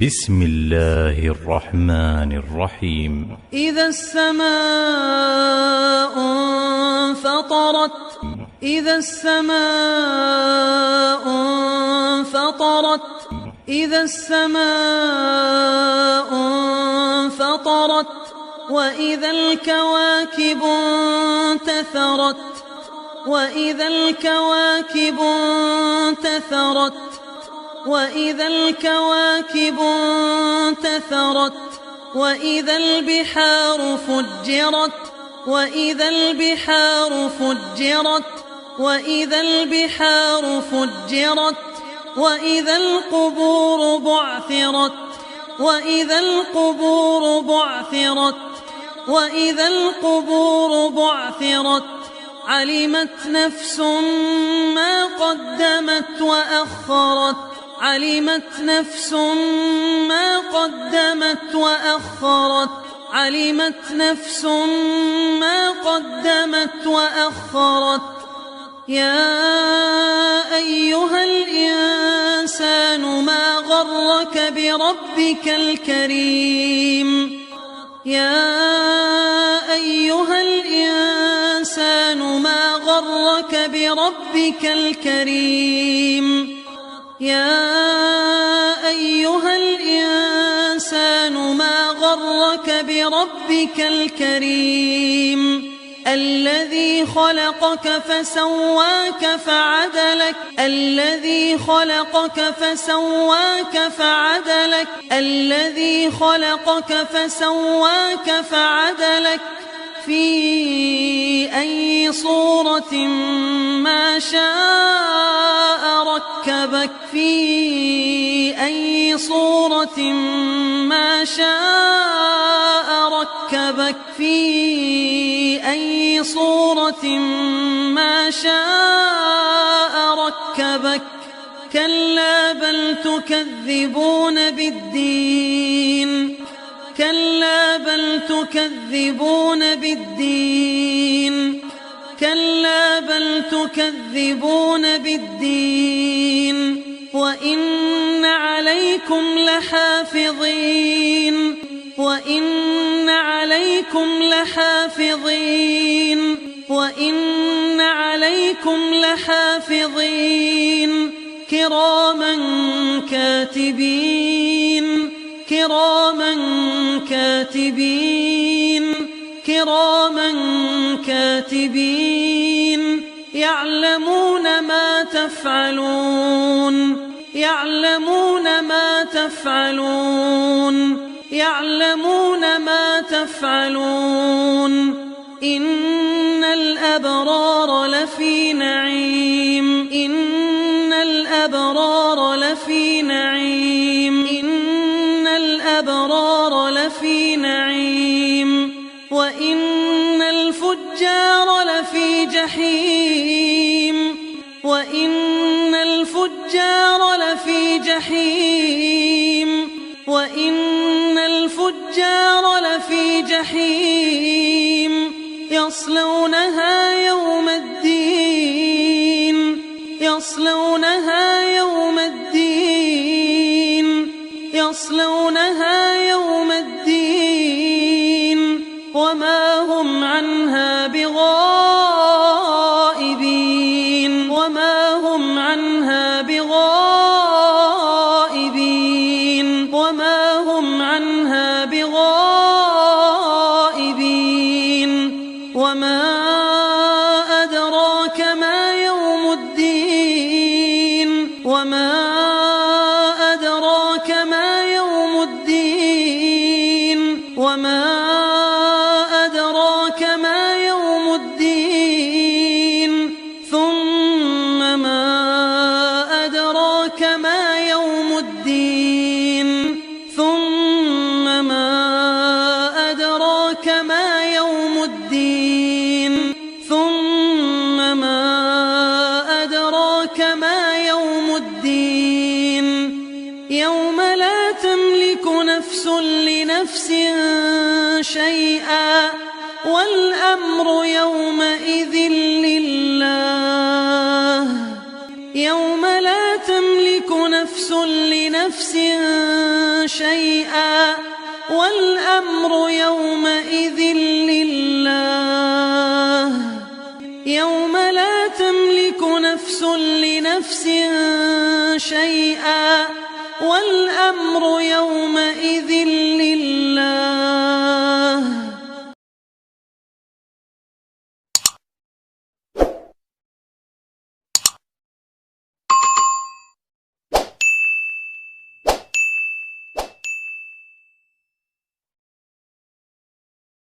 بسم الله الرحمن الرحيم. إذا السماء انفطرت. إذا السماء انفطرت. إذا السماء انفطرت. وإذا الكواكب انتثرت. وإذا الكواكب انتثرت. وإذا الكواكب انتثرت. وإذا البحار فجرت. وإذا البحار فجرت. وإذا البحار فجرت. وإذا القبور بعثرت. وإذا القبور بعثرت. وإذا القبور بعثرت. علمت نفس ما قدمت وأخرت. علمت نفس ما قدمت وأخرت. علمت نفس ما قدمت وأخرت. يا أيها الإنسان ما غرك بربك الكريم. يا أيها الإنسان ما غرك بربك الكريم. يا أيها الإنسان ما غرك بربك الكريم. الذي خلقك فسواك فعدلك. الذي خلقك فسواك فعدلك. الذي خلقك فسواك فعدلك في أي صورة ما شاء ركبك. في أي صورة ما شاء ركبك. في أي صورة ما شاء ركبك. كلا بل تكذبون بالدين. كلا بل تكذبون بالدين. كلا بل تكذبون بالدين. وإن عليكم لحافظين. وإن عليكم لحافظين. وإن عليكم لحافظين كراما كاتبين. كراما كاتبين. كراما كاتبين يعلمون ما تفعلون. يعلمون ما تفعلون. يعلمون ما تفعلون. إن الأبرار لفي نعيم. إن الأبرار لفي نعيم. إن الأبرار لفي نعيم. وإن الفجار لفي جحيم. وإن الفجار لفي جحيم. وإن الفجار لفي جحيم يصلونها يوم الدين. يصلونها يوم الدين. يصلونها يوم الدين وما هم عنها بغائبين. وما هم عنها بغائبين. وما هم عنها بغائبين. وما أدراك ما يوم الدين. وما أدراك ما يوم الدين. وما أدراك ما يوم الدين. ثم ما أدراك ما يوم الدين. ثم ما أدراك ما يوم الدين. ثم ما أدراك ما يوم الدين. يوم لا تملك نفس لنفس شيئا والأمر يومئذ لله. يوم لا تملك نفس لنفس شيئا والأمر يومئذ لله يوم لا تملك نفس لنفس شيئا والأمر يومئذ